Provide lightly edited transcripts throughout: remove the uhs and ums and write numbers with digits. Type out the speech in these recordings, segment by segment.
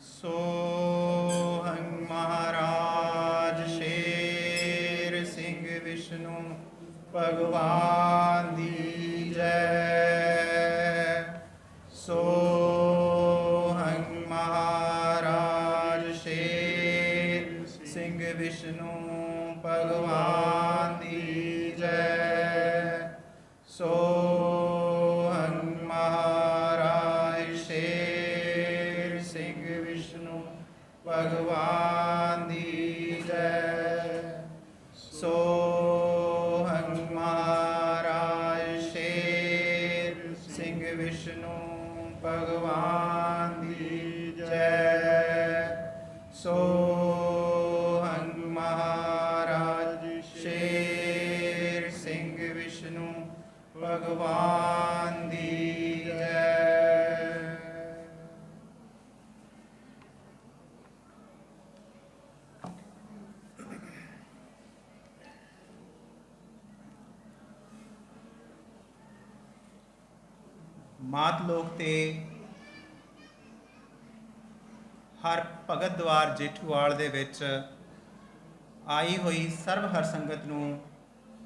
सोहं महाराज शेर सिंह विष्णु भगवान दी जय। सोहं महाराज शेर सिंह विष्णु भगवान दी जय। सोहं महाराज शेर सिंह विष्णु भगवान दी जय। सोहं महाराज शेर सिंह विष्णु भगवान दी जय। सोहं महाराज शेर सिंह विष्णु भगवान दी जय। ਮਾਤ ਲੋਕ ਤੇ ਹਰ ਭਗਤ ਦਵਾਰ ਜੇਠੂਵਾਲ ਦੇ ਵਿੱਚ ਆਈ ਹੋਈ ਸਰਬ ਹਰ ਸੰਗਤ ਨੂੰ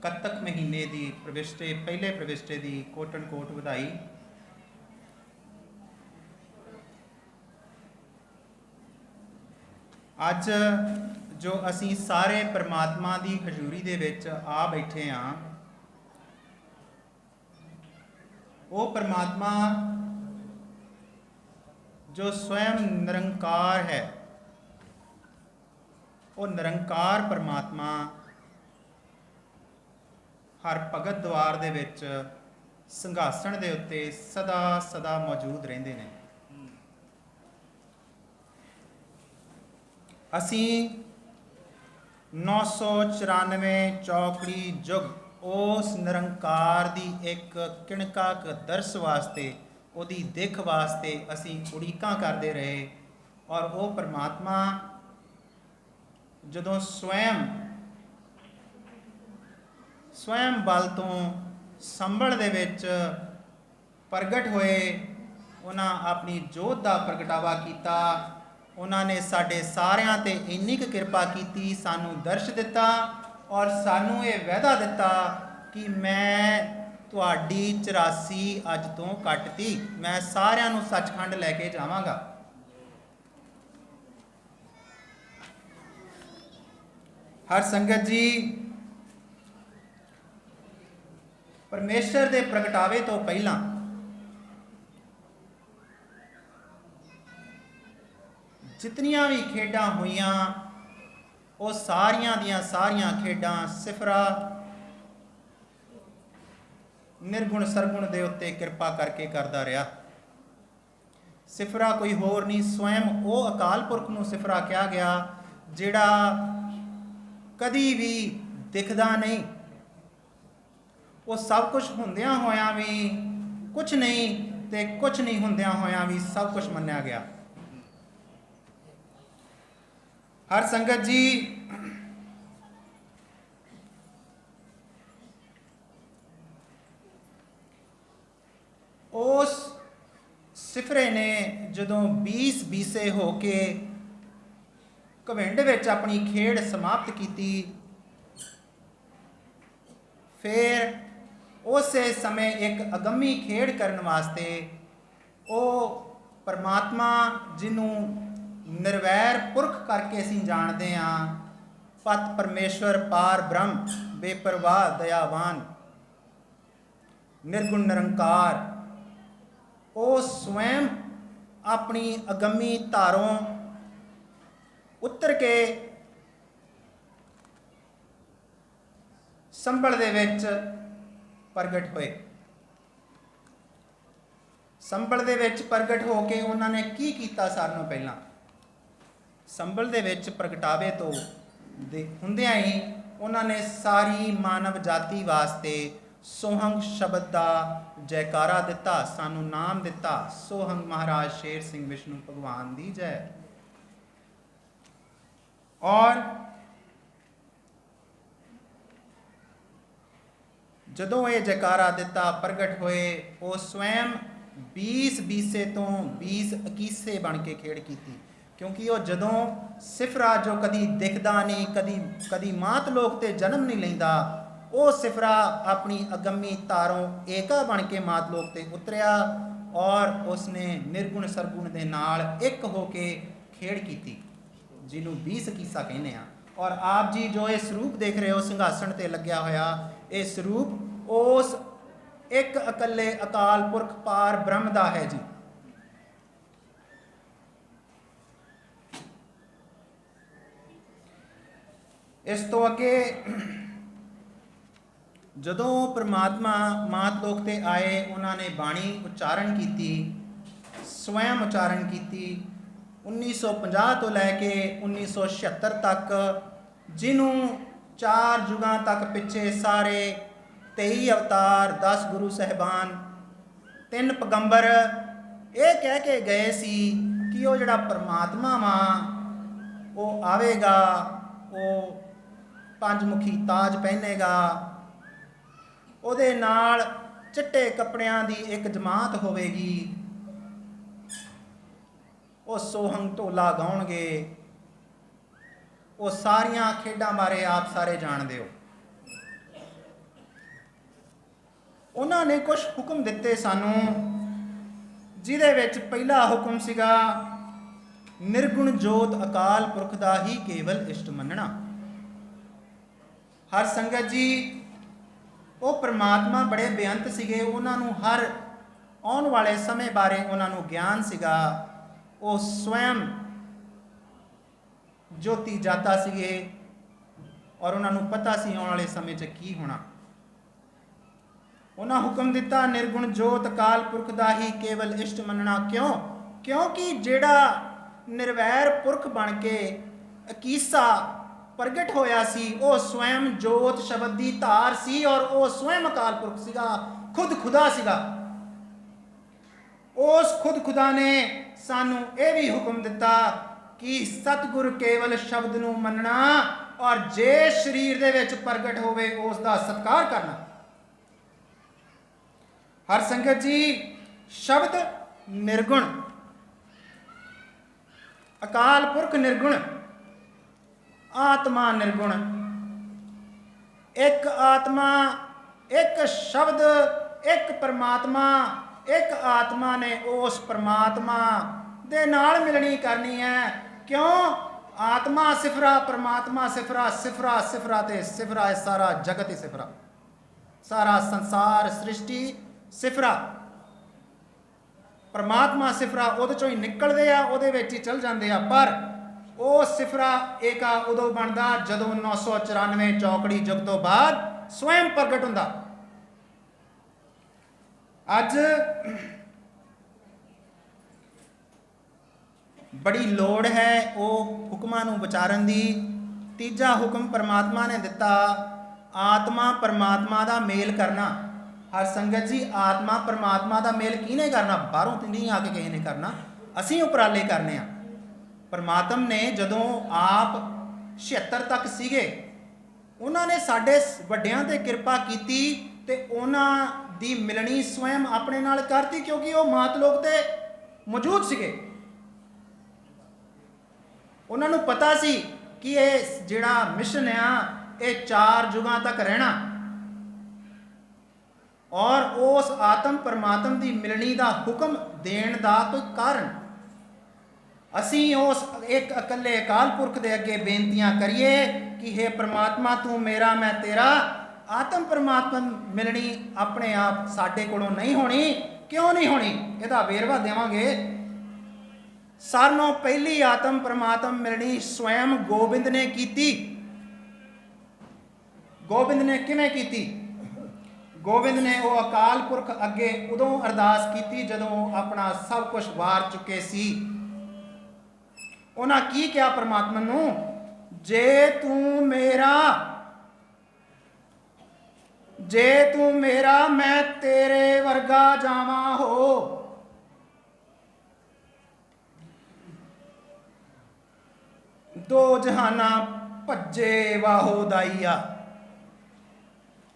ਕੱਤਕ ਮਹੀਨੇ ਦੀ ਪ੍ਰਵਿਸ਼ਟੇ ਪਹਿਲੇ ਪ੍ਰਵਿਸ਼ਟੇ ਦੀ ਕੋਟਨ ਕੋਟ ਵਧਾਈ। ਅੱਜ ਜੋ ਅਸੀਂ ਸਾਰੇ ਪਰਮਾਤਮਾ ਦੀ ਹਜ਼ੂਰੀ ਦੇ ਵਿੱਚ ਆ ਬੈਠੇ ਹਾਂ, ਉਹ ਪਰਮਾਤਮਾ ਜੋ ਸਵੈਮ ਨਿਰੰਕਾਰ ਹੈ, ਉਹ ਨਿਰੰਕਾਰ ਪਰਮਾਤਮਾ ਹਰ ਭਗਤ ਦਵਾਰ ਦੇ ਵਿੱਚ ਸਿੰਘਾਸਣ ਦੇ ਉੱਤੇ ਸਦਾ ਸਦਾ ਮੌਜੂਦ ਰਹਿੰਦੇ ਨੇ। ਅਸੀਂ 994 ਚੌਕੜੀ ਯੁੱਗ ਉਸ ਨਿਰੰਕਾਰ ਦੀ ਇੱਕ ਕਿਣਕਾ ਕੁ ਦਰਸ ਵਾਸਤੇ, ਉਹਦੀ ਦਿੱਖ ਵਾਸਤੇ ਅਸੀਂ ਉਡੀਕਾਂ ਕਰਦੇ ਰਹੇ। ਔਰ ਉਹ ਪਰਮਾਤਮਾ ਜਦੋਂ ਸਵੈਮ ਬਲ ਤੋਂ ਸੰਭਲ ਦੇ ਵਿੱਚ ਪ੍ਰਗਟ ਹੋਏ, ਉਹਨਾਂ ਆਪਣੀ ਜੋਤ ਦਾ ਪ੍ਰਗਟਾਵਾ ਕੀਤਾ। ਉਹਨਾਂ ਨੇ ਸਾਡੇ ਸਾਰਿਆਂ ਤੇ ਇੰਨੀ ਕੁ ਕਿਰਪਾ ਕੀਤੀ, ਸਾਨੂੰ ਦਰਸ਼ ਦਿੱਤਾ ਔਰ ਸਾਨੂੰ ਇਹ ਵਾਅਦਾ ਦਿੱਤਾ ਕਿ ਮੈਂ ਤੁਹਾਡੀ 84 ਅੱਜ ਤੋਂ ਕੱਟਤੀ, ਮੈਂ ਸਾਰਿਆਂ ਨੂੰ ਸੱਚਖੰਡ ਲੈ ਕੇ ਜਾਵਾਂਗਾ। ਹਰ ਸੰਗਤ ਜੀ, ਪਰਮੇਸ਼ਰ ਦੇ ਪ੍ਰਗਟਾਵੇ ਤੋਂ ਪਹਿਲਾਂ ਜਿਤਨੀਆਂ ਵੀ ਖੇਡਾਂ ਹੋਈਆਂ, ਉਹ ਸਾਰੀਆਂ ਦੀਆਂ ਸਾਰੀਆਂ ਖੇਡਾਂ ਸਿਫਰਾ ਨਿਰਗੁਣ ਸਰਗੁਣ ਦੇ ਉੱਤੇ ਕਿਰਪਾ ਕਰਕੇ ਕਰਦਾ ਰਿਹਾ। ਸਿਫਰਾ ਕੋਈ ਹੋਰ ਨਹੀਂ, ਸਵੈਮ ਉਹ ਅਕਾਲ ਪੁਰਖ ਨੂੰ ਸਿਫਰਾ ਕਿਹਾ ਗਿਆ ਜਿਹੜਾ ਕਦੀ ਵੀ ਦਿਖਦਾ ਨਹੀਂ। ਉਹ ਸਭ ਕੁਝ ਹੁੰਦਿਆਂ ਹੋਇਆਂ ਵੀ ਕੁਝ ਨਹੀਂ ਤੇ ਕੁਝ ਨਹੀਂ ਹੁੰਦਿਆਂ ਹੋਇਆਂ ਵੀ ਸਭ ਕੁਝ ਮੰਨਿਆ ਗਿਆ। ਹਰ ਸੰਗਤ ਜੀ, ਉਸ ਸਿਫਰੇ ਨੇ ਜਦੋਂ 20 ਬੀਸੇ ਹੋ ਕੇ ਘਵਿੰਡ ਵਿੱਚ ਆਪਣੀ ਖੇਡ ਸਮਾਪਤ ਕੀਤੀ, ਫਿਰ ਉਸੇ ਸਮੇਂ ਇੱਕ ਅਗੰਮੀ ਖੇਡ ਕਰਨ ਵਾਸਤੇ ਉਹ ਪਰਮਾਤਮਾ ਜਿਹਨੂੰ ਨਿਰਵੈਰ ਪੁਰਖ ਕਰਕੇ ਅਸੀਂ ਜਾਣਦੇ ਹਾਂ, ਪਤ ਪਰਮੇਸ਼ਵਰ ਪਾਰ ਬ੍ਰਹਮ ਬੇਪਰਵਾਹ ਦਇਆਵਾਨ ਨਿਰਗੁਣ ਨਿਰੰਕਾਰ, ਉਹ ਸਵੈਮ ਆਪਣੀ ਅਗੰਮੀ ਧਾਰੋਂ ਉਤਰ ਕੇ ਸੰਭਲ ਦੇ ਵਿੱਚ ਪ੍ਰਗਟ ਹੋਏ। ਸੰਭਲ ਦੇ ਵਿੱਚ ਪ੍ਰਗਟ ਹੋ ਕੇ ਉਹਨਾਂ ਨੇ ਕੀ ਕੀਤਾ? ਸਾਰਿਆਂ ਨੂੰ ਪਹਿਲਾਂ ਸੰਭਲ ਦੇ ਵਿੱਚ ਪ੍ਰਗਟਾਵੇ ਤੋਂ ਹੁੰਦਿਆਂ ਹੀ ਉਹਨਾਂ ਨੇ ਸਾਰੀ ਮਾਨਵ ਜਾਤੀ ਵਾਸਤੇ ਸੋਹੰਗ ਸ਼ਬਦ ਦਾ ਜੈਕਾਰਾ ਦਿੱਤਾ, ਸਾਨੂੰ ਨਾਮ ਦਿੱਤਾ, ਸੋਹੰਗ ਮਹਾਰਾਜ ਸ਼ੇਰ ਸਿੰਘ ਵਿਸ਼ਨੂੰ ਭਗਵਾਨ ਦੀ ਜੈ। ਔਰ ਜਦੋਂ ਇਹ ਜੈਕਾਰਾ ਦਿੱਤਾ, ਪ੍ਰਗਟ ਹੋਏ, ਉਹ ਸਵੈਮ 20 ਬੀਸੇ ਤੋਂ 20 21 ਬਣ ਕੇ ਖੇਡ ਕੀਤੀ। क्योंकि वो जदों सिफरा जो कदी दिखदा नहीं, कदी मात लोक ते जन्म नहीं लैंदा, वो सिफरा अपनी अगम्मी तारों एका बन के मात लोक ते उतरिया और उसने निर्गुण सरगुण दे नाल एक होके खेड़ कीती, जिन्हों 20 कीसा कहने आ। और आप जी जो ये स्वरूप देख रहे हो सिंघासन ते लग्या होया, ये स्वरूप उस एक अकले अकाल पुरख पार ब्रह्म दा है जी। इस तो अगे जदों परमात्मा मात लोक ते आए, उन्होंने बाणी उच्चारण की, स्वयं उच्चारण की 1950 तो लैके 1976 तक, जिन्हों 4 युगां तक पिछे सारे 23 अवतार, 10 गुरु साहिबान, 3 पैगंबर ये कह के गए सी कि वो जिहड़ा परमात्मा वा वो आवेगा, वो पंजमुखी ताज पहनेगा, ਉਹਦੇ ਨਾਲ चिट्टे कपड़ियां दी एक जमात होवेगी, वो सोहंग ढोला गाउणगे, वो सारियां खेडां बारे आप सारे जानते हो। उन्होंने कुछ हुक्म दिते सानू, जिहदे विच पहला हुक्म सीगा निर्गुण जोत अकाल पुरख दा ही केवल इष्ट मनना। हर संगत जी वो परमात्मा बड़े बेअंत सीगे, उन्होंने हर आने वाले समय बारे उन्होंने ज्ञान सीगा, वो स्वयं ज्योति जाता सीगे और उन्होंने पता सी आने वाले समय च की होना। उन्हें हुक्म दिता निर्गुण जोत अकाल पुरख दा ही केवल इष्ट मनना। क्यों? क्योंकि जेड़ा निर्वैर पुरख बन के अकीसा प्रगट होया सी, वो स्वयं जोत शब्द दी धार सी और वो स्वयं अकाल पुरख सीगा, खुद खुदा सीगा। उस खुद खुदा ने सानू ये भी हुक्म दिता कि सतगुर केवल शब्द नू मनना और जे शरीर दे विच प्रगट होवे उसका सत्कार करना। हर संगत जी शब्द निर्गुण, अकाल पुरख निर्गुण, आत्मा निर्गुण, एक आत्मा, एक शब्द, एक परमात्मा, एक आत्मा ने उस परमात्मा दे नाल मिलनी करनी है। क्यों? आत्मा सिफरा, परमात्मा सिफरा, सिफरा सिफरा ते सिफरा है, सारा जगत ही सिफरा, सारा संसार सृष्टि सिफरा। परमात्मा सिफरा उहदे चों ही निकलदे आ, उहदे विच ही चल जांदे आ, पर वो सिफरा एका उदों बनदा जदों 994 चौकड़ी युग तो बाद स्वयं प्रगट हुंदा। अज बड़ी लोड़ है वो हुक्मां नूं विचारन दी। तीजा हुक्म परमात्मा ने दिता, आत्मा परमात्मा दा मेल करना। हर संगत जी आत्मा परमात्मा दा मेल किने करना? बाहरों तो नहीं आके किसी ने करना, असीं उपराले करने आ। परमात्मा ने जदों आप 76 तक सीगे, उन्होंने साडे वड्डियां ते कृपा कीती ते उन्हां दी मिलनी स्वयं अपने नाल करती, क्योंकि वो मात लोक ते मौजूद सीगे। उन्होंने पता सी कि ये जिहड़ा मिशन आ ये 4 युगां तक रहना, और उस आत्म परमात्मा की मिलनी का हुक्म देण दा कोई कारण असी उस एक अकले अकाल पुरख दे अगे बेनतियां करिए कि हे परमात्मा तू मेरा मैं तेरा। आत्म परमात्मा मिलनी अपने आप साडे कोलों नहीं होनी। क्यों नहीं होनी? इहदा वेरवा देवांगे। सारों पहली आत्म परमात्मा मिलनी स्वयं गोबिंद ने कीती। गोबिंद ने किवें कीती? गोबिंद ने वो अकाल पुरख अगे उदों अरदास की जदों अपना सब कुछ वार चुके सी। उन्हें की कहा परमात्मा नूं? जे तू मेरा मैं तेरे वर्गा जावा हो। दो जहाना भज्जे वाहो दाईया।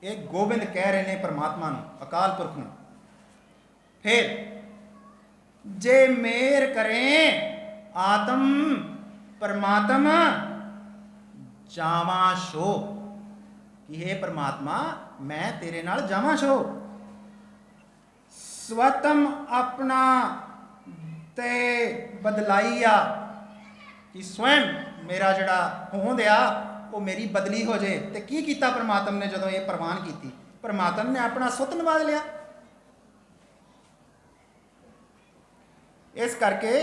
एक गोबिंद कह रहे हैं परमात्मा नूं, अकाल पुरख नूं। फिर जे मेर करें आत्म परमात्मा जावां शो, कि हे परमात्मा मैं तेरे नाल जावां शो। स्वतम अपना ते बदलाईया, कि स्वयं मेरा जिहड़ा होंद आ वो मेरी बदली हो जाए। तो की कीता परमात्मा ने जदों ये प्रवान की? परमात्मा ने अपना सुत नवाज लिया। इस करके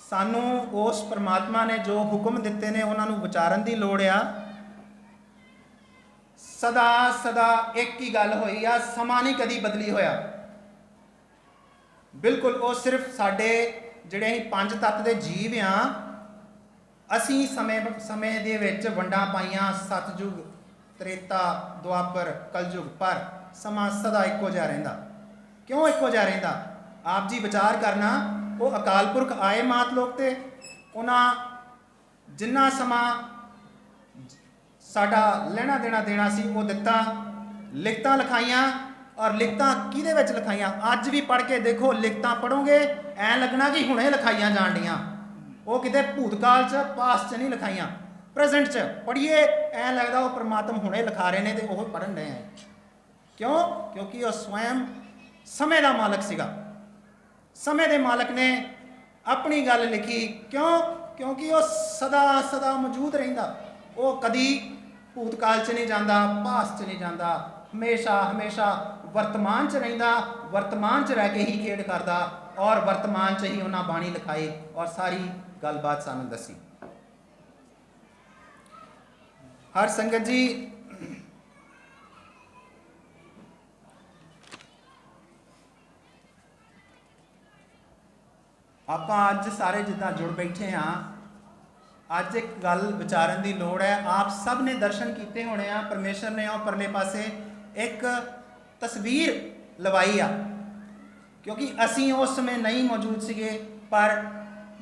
सानू उस परमात्मा ने जो हुक्म दिते ने उन्होंने विचारन की लोड़ आ। सदा सदा एक ही गल हुई आ, समा नहीं कदी बदली होया। बिल्कुल वो सिर्फ साडे जिहड़े असीं पंज तत्त दे जीव आ, असीं समय दे विच वंडां पाईयां, सतयुग त्रेता द्वापर कलयुग, पर समा सदा इक्को जिहा रहिंदा। क्यों इक्को जिहा रहिंदा? आप जी विचार करना, वो अकाल पुरख आए मात लोक ते उन्हां जिन्ना समा साडा लेना देना सी वो दिता, लिखतां लिखाइयां। और लिखतां किहदे विच लिखाइयां? अज भी पढ़ के देखो, लिखतां पढ़ोगे ऐ लगना कि हुणे लिखाइयां जाण डीआं। वो किते भूतकाल च पास्ट च नहीं लिखाइयां, प्रेजेंट च पढ़िए ऐ लगदा वो परमात्मा हुणे लिखा रहे ने ते ओह पढ़न रहे हैं। क्यों? क्योंकि वह स्वयं समय का मालक सीगा। समय के मालक ने अपनी गल लिखी। क्यों? क्योंकि वह सदा सदा मौजूद रहिंदा। वो कदी भूतकाल च नहीं जाता, पास्ट च नहीं जाता, हमेशा हमेशा वर्तमान च रहिंदा, वर्तमान च रह के ही खेड करदा, और वर्तमान च ही उन्हां बाणी लिखाई और सारी गलबात सानूं दसी। हर संगत जी, आप अज सारे जिद्दां जुड़ बैठे हाँ, अज एक गल विचारन की लोड़ है। आप सब ने दर्शन किए होने आ, परमेश्वर ने और परले पासे एक तस्वीर लवाई आ, क्योंकि असी उस समय नहीं मौजूद सीगे। पर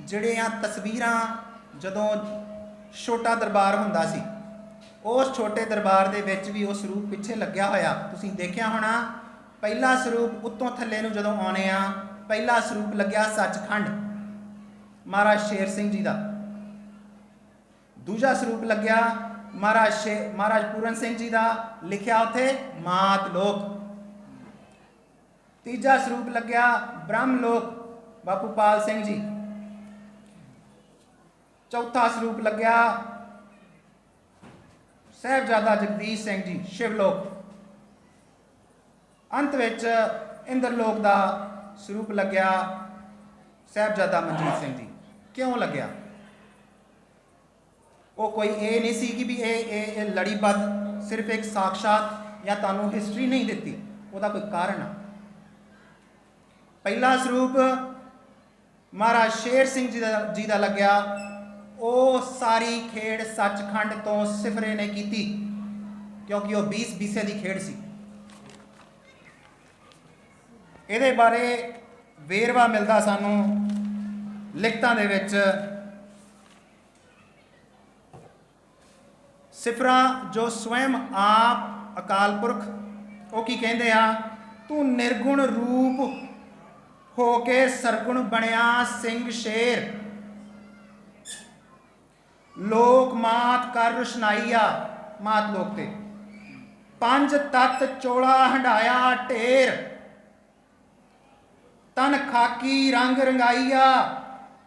जिहड़ियां तस्वीरां जदों छोटा दरबार हुंदा सी, उस छोटे दरबार दे विच भी वो सरूप पिछे लग्या होया तुसीं देखिया होना। पहला सरूप उत्तों थल्ले नूं जदों आउणे आ, पहला सरूप लग्या सचखंड महाराज शेर सिंह जी का। दूजा सरूप लग्या महाराज पूरन सिंह जी का, लिखिया उत्थे मात लोक। तीजा सरूप लग्या ब्रह्म लोक, बापू पाल सिंह जी। चौथा सरूप लग्या साहिबजादा जगदीश सिंह जी, शिवलोक। अंत विच इंद्रलोक का सरूप लग्या साहिबजादा मनजीत सिंह जी। क्यों लग्या? वो कोई ये नहीं सी कि भी ये लड़ीबद्ध सिर्फ एक साक्षात या तुहानूं हिस्टरी नहीं दिती, उसका कोई कारण आ। पहला सरूप महाराज शेर सिंह जी का लग्या, वो सारी खेड़ सचखंड तो सिफरे ने की, क्योंकि वो 20 बीसे की खेड़ सी। ये बारे वेरवा मिलता सानू लिखतां दे विच। सिफरा जो स्वयं आप अकाल पुरख वो की कहते आ, तू निर्गुण रूप हो के सरगुण बनया सिंह शेर, लोक मात कर रुशनाईया। मात लोक ते पंज तत्त चोला हंडाया ढेर, तन खाकी रंग रंगाईया,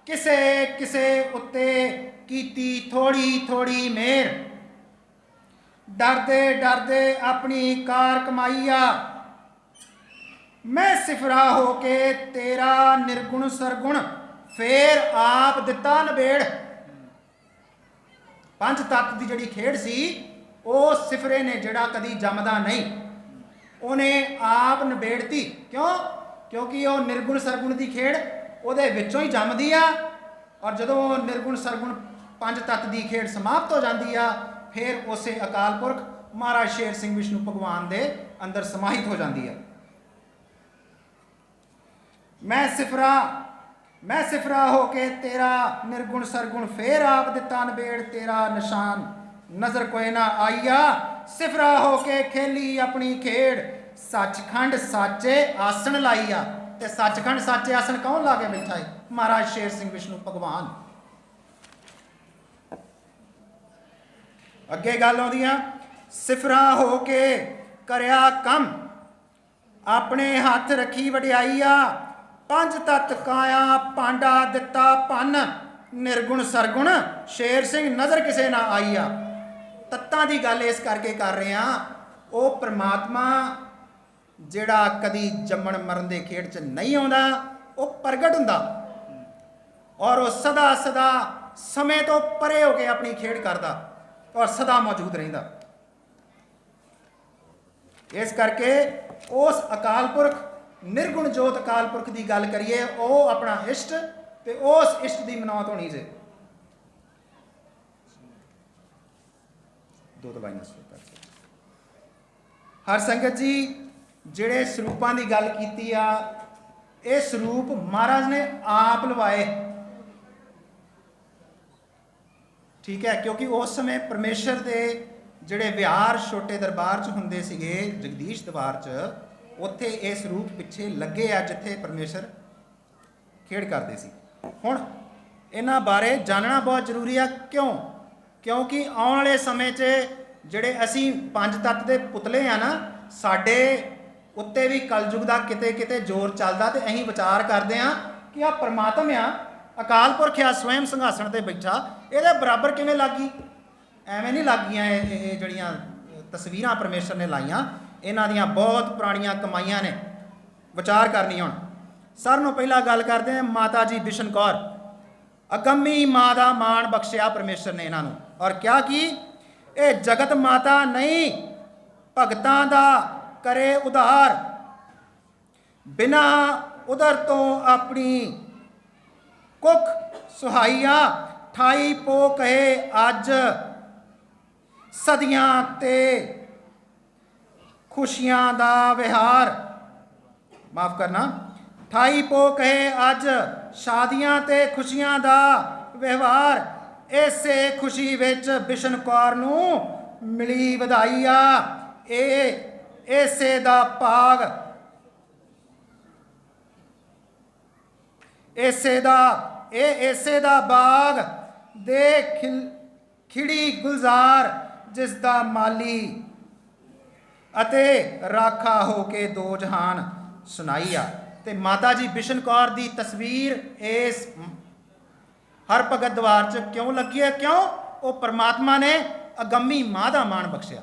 किसे किसे उत्ते कीती थोड़ी थोड़ी मेर, डरदे डरदे अपनी कार कमाईया। मैं सिफरा होके तेरा निर्गुण सरगुण फेर आप दिता नबेड़। पंच तत्त की जिहड़ी खेड़ सी, वो सिफरे ने जिहड़ा कदी जमदा नहीं, उन्हें आप नबेड़ती। क्यों? क्योंकि वो निर्गुण सरगुण की खेड़ उहदे विचों ही जमदी आ, और जदों निर्गुण सरगुण पंज तत्त की खेड़ समाप्त हो जाती आ, फिर उसे अकाल पुरख महाराज शेर सिंह विष्णु भगवान दे अंदर समाहित हो जाती है। मैं सिफरा होके तेरा निर्गुण सरगुण फेर आप दिता नबेड़, तेरा निशान नजर कोई ना आईया। सिफरा होके खेली अपनी खेड़, सचखंड साचे आसन लाईया। ਤੇ ਸੱਚਖੰਡ ਸਾਚੇ ਆਸਣ ਕੌਣ ਲਾ ਕੇ ਬੈਠਾ ਹੈ? ਮਹਾਰਾਜ ਸ਼ੇਰ ਸਿੰਘ ਵਿਸ਼ਨੂੰ ਭਗਵਾਨ। ਅੱਗੇ ਗੱਲ ਆਉਂਦੀ ਆ, ਸਿਫਰਾ ਹੋ ਕੇ ਕਰਿਆ ਕੰਮ, ਆਪਣੇ ਹੱਥ ਰੱਖੀ ਵਡਿਆਈ ਆ, ਪੰਜ ਤਤ ਕਾਇਆ ਪਾਂਡਾ ਦਿੱਤਾ ਭੰਨ, ਨਿਰਗੁਣ ਸਰਗੁਣ ਸ਼ੇਰ ਸਿੰਘ ਨਜ਼ਰ ਕਿਸੇ ਨਾ ਆਈ ਆ। ਤੱਤਾਂ ਦੀ ਗੱਲ ਇਸ ਕਰਕੇ ਕਰ ਰਹੇ ਆ, ਉਹ ਪ੍ਰਮਾਤਮਾ ਜਿਹੜਾ ਕਦੀ ਜੰਮਣ ਮਰਨ ਦੇ ਖੇਡ 'ਚ ਨਹੀਂ ਆਉਂਦਾ, ਉਹ ਪ੍ਰਗਟ ਹੁੰਦਾ ਔਰ ਉਹ ਸਦਾ ਸਦਾ ਸਮੇਂ ਤੋਂ ਪਰੇ ਹੋ ਕੇ ਆਪਣੀ ਖੇਡ ਕਰਦਾ ਔਰ ਸਦਾ ਮੌਜੂਦ ਰਹਿੰਦਾ। ਇਸ ਕਰਕੇ ਉਸ ਅਕਾਲ ਪੁਰਖ, ਨਿਰਗੁਣ ਜੋਤ ਅਕਾਲ ਪੁਰਖ ਦੀ ਗੱਲ ਕਰੀਏ, ਉਹ ਆਪਣਾ ਇਸ਼ਟ ਤੇ ਉਸ ਇਸ਼ਟ ਦੀ ਮਨੌਤ ਹੋਣੀ ਜੇ। ਦੋ ਲਾਈਨਾਂ ਹਰ ਸੰਗਤ ਜੀ, ਜਿਹੜੇ ਸਰੂਪਾਂ ਦੀ ਗੱਲ ਕੀਤੀ ਆ, ਇਹ ਸਰੂਪ ਮਹਾਰਾਜ ਨੇ ਆਪ ਲਵਾਏ, ਠੀਕ ਹੈ, ਕਿਉਂਕਿ ਉਸ ਸਮੇਂ ਪਰਮੇਸ਼ਰ ਦੇ ਜਿਹੜੇ ਵਿਹਾਰ ਛੋਟੇ ਦਰਬਾਰ 'ਚ ਹੁੰਦੇ ਸੀਗੇ, ਜਗਦੀਸ਼ ਦਰਬਾਰ 'ਚ, ਉੱਥੇ ਇਹ ਸਰੂਪ ਪਿੱਛੇ ਲੱਗੇ ਆ ਜਿੱਥੇ ਪਰਮੇਸ਼ਰ ਖੇਡ ਕਰਦੇ ਸੀ। ਹੁਣ ਇਹਨਾਂ ਬਾਰੇ ਜਾਣਨਾ ਬਹੁਤ ਜ਼ਰੂਰੀ ਆ। ਕਿਉਂ? ਕਿਉਂਕਿ ਆਉਣ ਵਾਲੇ ਸਮੇਂ 'ਚ ਜਿਹੜੇ ਅਸੀਂ ਪੰਜ ਤੱਤ ਦੇ ਪੁਤਲੇ ਆ ਨਾ, ਸਾਡੇ ਉੱਤੇ ਵੀ ਕਲਯੁਗ ਦਾ ਕਿਤੇ ਕਿਤੇ ਜ਼ੋਰ ਚੱਲਦਾ, ਤੇ ਅਸੀਂ ਵਿਚਾਰ ਕਰਦੇ ਆ ਕਿ ਆ ਪਰਮਾਤਮਾ ਆ, ਅਕਾਲ ਪੁਰਖ ਆ, ਸਵੈਮ ਸਿੰਘਾਸਣ ਤੇ ਬੈਠਾ, ਇਹਦੇ ਬਰਾਬਰ ਕਿਵੇਂ ਲੱਗ ਗਈ? ਐਵੇਂ ਨਹੀਂ ਲੱਗ ਗਈਆਂ ਇਹ ਜਿਹੜੀਆਂ ਤਸਵੀਰਾਂ ਪਰਮੇਸ਼ਰ ਨੇ ਲਾਈਆਂ, ਇਹਨਾਂ ਦੀਆਂ ਬਹੁਤ ਪੁਰਾਣੀਆਂ ਕਮਾਈਆਂ ਨੇ। ਵਿਚਾਰ ਕਰਨੀ ਹੁਣ। ਸਾਰਿਆਂ ਨੂੰ ਪਹਿਲਾਂ ਗੱਲ ਕਰਦੇ ਹਾਂ ਮਾਤਾ ਜੀ ਬਿਸ਼ਨ ਕੌਰ। ਅਗੰਮੀ ਮਾਂ ਦਾ ਮਾਣ ਬਖਸ਼ਿਆ ਪਰਮੇਸ਼ਰ ਨੇ ਇਹਨਾਂ ਨੂੰ, ਔਰ ਕਿਹਾ ਕਿ ਇਹ ਜਗਤ ਮਾਤਾ ਨਹੀਂ, ਭਗਤਾਂ ਦਾ ਕਰੇ ਉਧਾਰ, ਬਿਨਾ ਉਧਰ ਤੋਂ ਆਪਣੀ ਕੁੱਖ ਸੁਹਾਈਆ, 28 ਪੋ ਕਹੇ ਅੱਜ ਸਦੀਆਂ ਤੇ ਖੁਸ਼ੀਆਂ ਦਾ ਵਿਹਾਰ, ਮਾਫ ਕਰਨਾ, 28 ਪੋ ਕਹੇ ਅੱਜ ਸ਼ਾਦੀਆਂ ਤੇ ਖੁਸ਼ੀਆਂ ਦਾ ਵਿਵਹਾਰ, ਇਸੇ ਖੁਸ਼ੀ ਵਿੱਚ ਬਿਸ਼ਨ ਕੌਰ ਨੂੰ ਮਿਲੀ ਵਧਾਈ ਆ, ਇਹ ਇਸੇ ਦਾ ਭਾਗ, ਇਸੇ ਦਾ ਬਾਗ ਦੇ ਖਿੜੀ ਗੁਲਜ਼ਾਰ, ਜਿਸ ਦਾ ਮਾਲੀ ਅਤੇ ਰਾਖਾ ਹੋ ਕੇ ਦੋ ਜਹਾਨ ਸੁਣਾਈ ਆ। ਤੇ ਮਾਤਾ ਜੀ ਬਿਸ਼ਨ ਕੌਰ ਦੀ ਤਸਵੀਰ ਇਸ ਹਰ ਭਗਤ ਦਵਾਰ 'ਚ ਕਿਉਂ ਲੱਗੀ ਹੈ? ਕਿਉਂ? ਉਹ ਪਰਮਾਤਮਾ ਨੇ ਅਗੰਮੀ ਮਾਂ ਦਾ ਮਾਣ ਬਖਸ਼ਿਆ।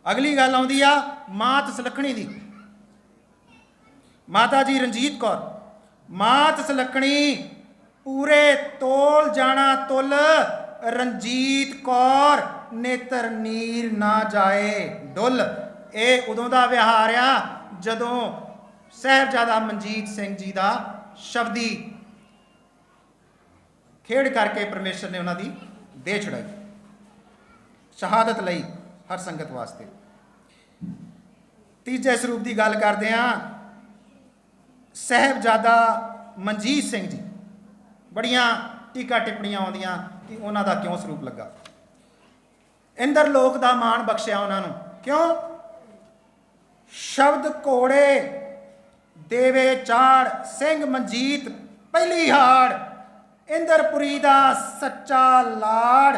ਅਗਲੀ ਗੱਲ ਆਉਂਦੀ ਆ ਮਾਤ ਸੁਲੱਖਣੀ ਦੀ। ਮਾਤਾ ਜੀ ਰਣਜੀਤ ਕੌਰ, ਮਾਤ ਸੁਲੱਖਣੀ ਪੂਰੇ ਤੋਲ ਜਾਣਾ ਤੁਲ, ਰਣਜੀਤ ਕੌਰ ਨੇਤਰ ਨੀਰ ਨਾ ਜਾਏ ਡੁੱਲ। ਇਹ ਉਦੋਂ ਦਾ ਵਿਹਾਰ ਆ ਜਦੋਂ ਸਾਹਿਬਜ਼ਾਦਾ ਮਨਜੀਤ ਸਿੰਘ ਜੀ ਦਾ ਸ਼ਬਦੀ ਖੇਡ ਕਰਕੇ ਪਰਮੇਸ਼ਰ ਨੇ ਉਹਨਾਂ ਦੀ ਦੇਹ ਛੁਡਾਈ, ਸ਼ਹਾਦਤ ਲਈ ਹਰ ਸੰਗਤ ਵਾਸਤੇ। ਤੀਜੇ ਸਰੂਪ ਦੀ ਗੱਲ ਕਰਦੇ ਹਾਂ, ਸਾਹਿਬਜ਼ਾਦਾ ਮਨਜੀਤ ਸਿੰਘ ਜੀ। ਬੜੀਆਂ ਟੀਕਾ ਟਿੱਪਣੀਆਂ ਆਉਂਦੀਆਂ ਕਿ ਉਹਨਾਂ ਦਾ ਕਿਉਂ ਸਰੂਪ ਲੱਗਾ। ਇੰਦਰ ਲੋਕ ਦਾ ਮਾਣ ਬਖਸ਼ਿਆ ਉਹਨਾਂ ਨੂੰ। ਕਿਉਂ? ਸ਼ਬਦ ਘੋੜੇ ਦੇਵੇ ਚਾੜ, ਸਿੰਘ ਮਨਜੀਤ ਪਹਿਲੀ ਹਾੜ, ਇੰਦਰਪੁਰੀ ਦਾ ਸੱਚਾ ਲਾੜ,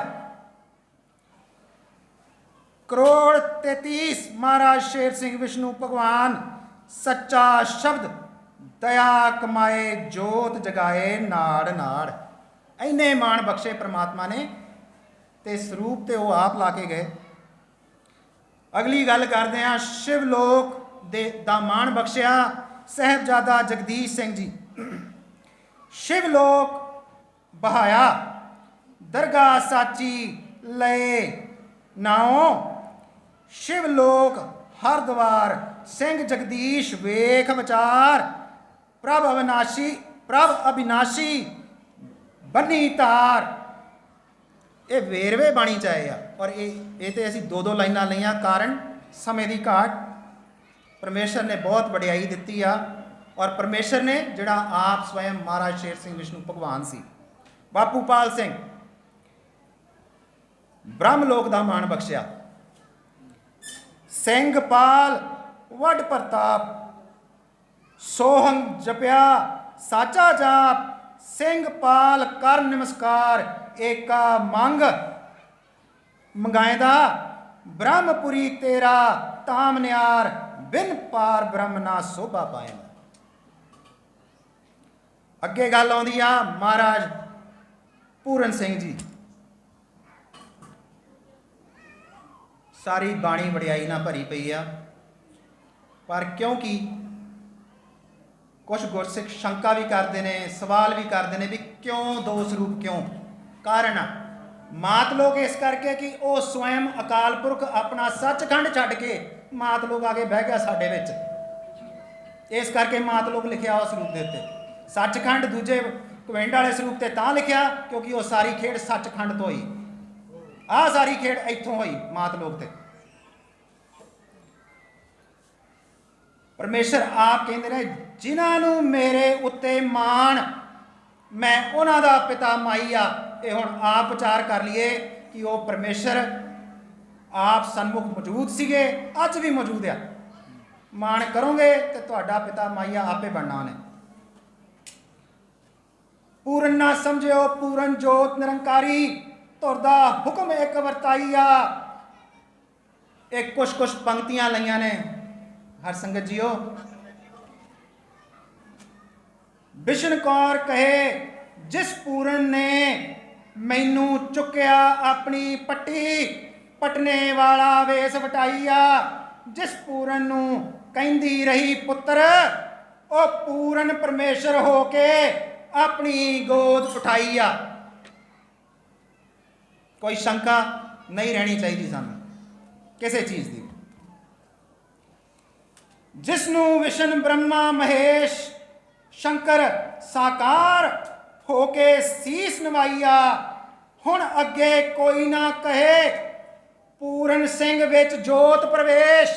ਕਰੋੜ 33 ਮਹਾਰਾਜ ਸ਼ੇਰ ਸਿੰਘ ਵਿਸ਼ਨੂੰ ਭਗਵਾਨ, ਸੱਚਾ ਸ਼ਬਦ ਦਇਆ ਕਮਾਏ ਜੋਤ ਜਗਾਏ ਨਾੜ ਨਾੜ। ਇੰਨੇ ਮਾਣ ਬਖਸ਼ੇ ਪ੍ਰਮਾਤਮਾ ਨੇ, ਤੇ ਸਰੂਪ ਤੇ ਉਹ ਆਪ ਲਾ ਕੇ ਗਏ। ਅਗਲੀ ਗੱਲ ਕਰਦੇ ਹਾਂ, ਸ਼ਿਵ ਲੋਕ ਦਾ ਮਾਣ ਬਖਸ਼ਿਆ ਸਾਹਿਬਜ਼ਾਦਾ ਜਗਦੀਸ਼ ਸਿੰਘ ਜੀ। ਸ਼ਿਵ ਲੋਕ ਬਹਾਇਆ ਦਰਗਾਹ ਸਾਚੀ ਲਏ ਨਾਉ, ਸ਼ਿਵ ਲੋਕ ਹਰਦੁਆਰ ਸਿੰਘ ਜਗਦੀਸ਼ ਵੇਖ ਵਿਚਾਰ, ਪ੍ਰਭ ਅਬਿਨਾਸ਼ੀ ਬੰਨੀ ਧਾਰ। ਇਹ ਵੇਰਵੇ ਬਾਣੀ ਚ ਆਏ ਆ, ਔਰ ਇਹ ਤੇ ਅਸੀਂ ਦੋ ਲਾਈਨਾਂ ਲਈਆਂ, ਕਾਰਨ ਸਮੇਂ ਦੀ ਘਾਟ। ਪਰਮੇਸ਼ਰ ਨੇ ਬਹੁਤ ਵਡਿਆਈ ਦਿੱਤੀ ਆ, ਔਰ ਪਰਮੇਸ਼ਰ ਨੇ ਜਿਹੜਾ ਆਪ ਸਵੈਮ ਮਹਾਰਾਜ ਸ਼ੇਰ ਸਿੰਘ ਵਿਸ਼ਨੂੰ ਭਗਵਾਨ ਸੀ। ਬਾਪੂ ਪਾਲ ਸਿੰਘ ਬ੍ਰਹਮ ਲੋਕ ਦਾ ਮਾਣ ਬਖਸ਼ਿਆ। ਸਿੰਘ ਪਾਲ ਵੱਡ ਪ੍ਰਤਾਪ, सोहंग जपिया साचा जाप, सिंह पाल कर नमस्कार, एका मंग मंगाएदा, ब्रह्मपुरी तेरा ताम न्यार, बिन पार ब्रह्म ना शोभा पाए। अगे गल आउंदी आ महाराज पूरन सिंह जी। सारी बाणी वडियाई ना भरी पई आ, पर क्योंकि कुछ गुरसिख शंका भी करते हैं, सवाल भी करते हैं भी क्यों दो स्वरूप, क्यों? कारण मात लोग इस करके कि वह स्वयं अकाल पुरख अपना सचखंड छड्ड के मात लोग आगे बह गया साडे विच, इस करके मात लोग लिखिया उस रूप के उत्ते। सचखंड दूजे कविंड वाले स्वरूप से तां लिखिया क्योंकि वह सारी खेड सचखंड तो हुई, आ सारी खेड इत्थों हुई मात लोग ते। परमेश्वर आप कहते हैं जिन्होंने मेरे उत्ते मान, मैं उन्हों का पिता माई आ। ये हुण आप विचार कर लिए कि वो परमेश्वर आप सन्मुख मौजूद सीगे, अज भी मौजूद आ। मान करोगे तो तुहाडा पिता माई आपे बनना उन्हें। पूरन ना समझियो पूरन जोत निरंकारी, तुरदा हुक्म एक वरताई आ। एक कुछ कुछ पंक्तियां लईयां ने हर संगत जीओ। बिशन कौर कहे जिस पूरन ने मैनू चुक्या अपनी पट्टी, पटने वाला वेस वटाईया। जिस पूरन नू कहंदी रही पुत्र, ओ पूरन परमेश्वर होके अपनी गोद उठाईया। कोई शंका नहीं रहनी चाहिए सानू किसी चीज़ की। जिसनू विष्णु ब्रह्मा महेश शंकर साकार होके सीस नवाईया। हुण अगे कोई ना कहे पूरन सिंह विच जोत प्रवेश।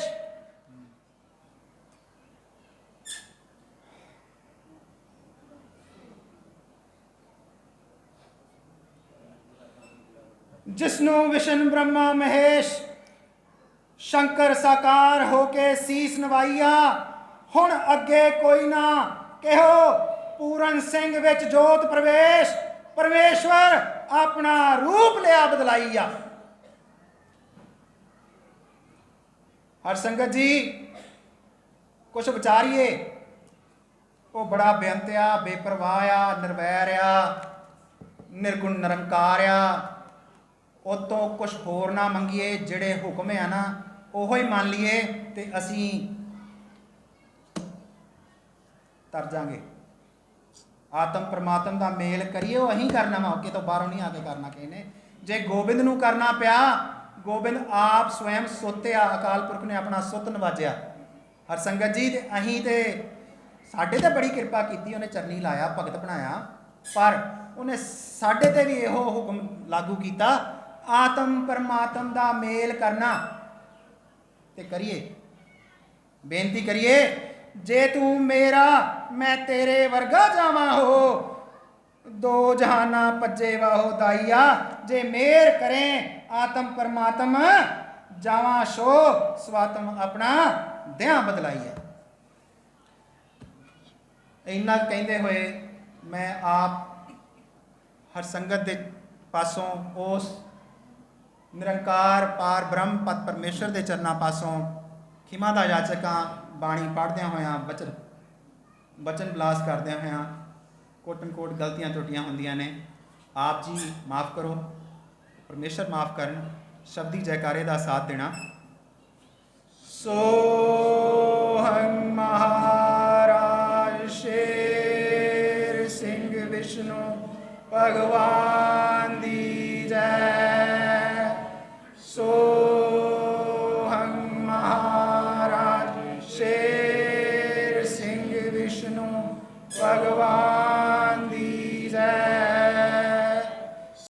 जिसनू विष्णु ब्रह्मा महेश शंकर साकार होके सीस नवाईया। हुण अगे कोई ना कहो पूरन सिंह विच जोत प्रवेश। परमेश्वर अपना रूप लिया बदलाईया। हर संगत जी कुछ विचारिए, वो बड़ा बेअंत आ, बेपरवाह आ, निर्वैर आ, निर्गुण निरंकार आ। उतों कुछ होर ना मंगीए, जिहड़े हुक्म है ना ओहो ही मान लीए तो असी तर जांगे। आत्म परमात्म का मेल करिए, वो अहीं करना वा, कि तो बाहरों नहीं आके करना किसी ने। जे गोबिंद नूं करना पिया, गोबिंद आप स्वयं सुत आ, अकाल पुरख ने अपना सुत नवाजिया। हर संगत जी ते अहीं ते साडे ते बड़ी किरपा की, उन्हें चरनी लाया, भगत बनाया, पर उन्हें साडे ते भी इहो हुक्म लागू किया, आत्म परमात्म का मेल करना। ते करिए, बेनती करिए, जे तू मेरा मैं तेरे वर्गा जावा हो। दो जहाना पज्जे वाहो दाइया। जे मेर करें आत्म परमात्म जावा शो, स्वात्म अपना देहा बदलाइया। इन्ना कहते हुए मैं आप हर संगत के पासों उस निरंकार पार ब्रह्म पद परमेश्वर के चरणों पासों खिमा का याचक हाँ। बाणी पढ़द्या होया, बचन विलास करद्या होया कोटन कोट गलतियां त्रुटियां होंदियां ने। आप जी माफ़ करो, परमेश्वर माफ़ करन। शब्दी जयकारे का साथ देना। सोहं महाराज शेर सिंह विष्णु भगवान दी जय। सो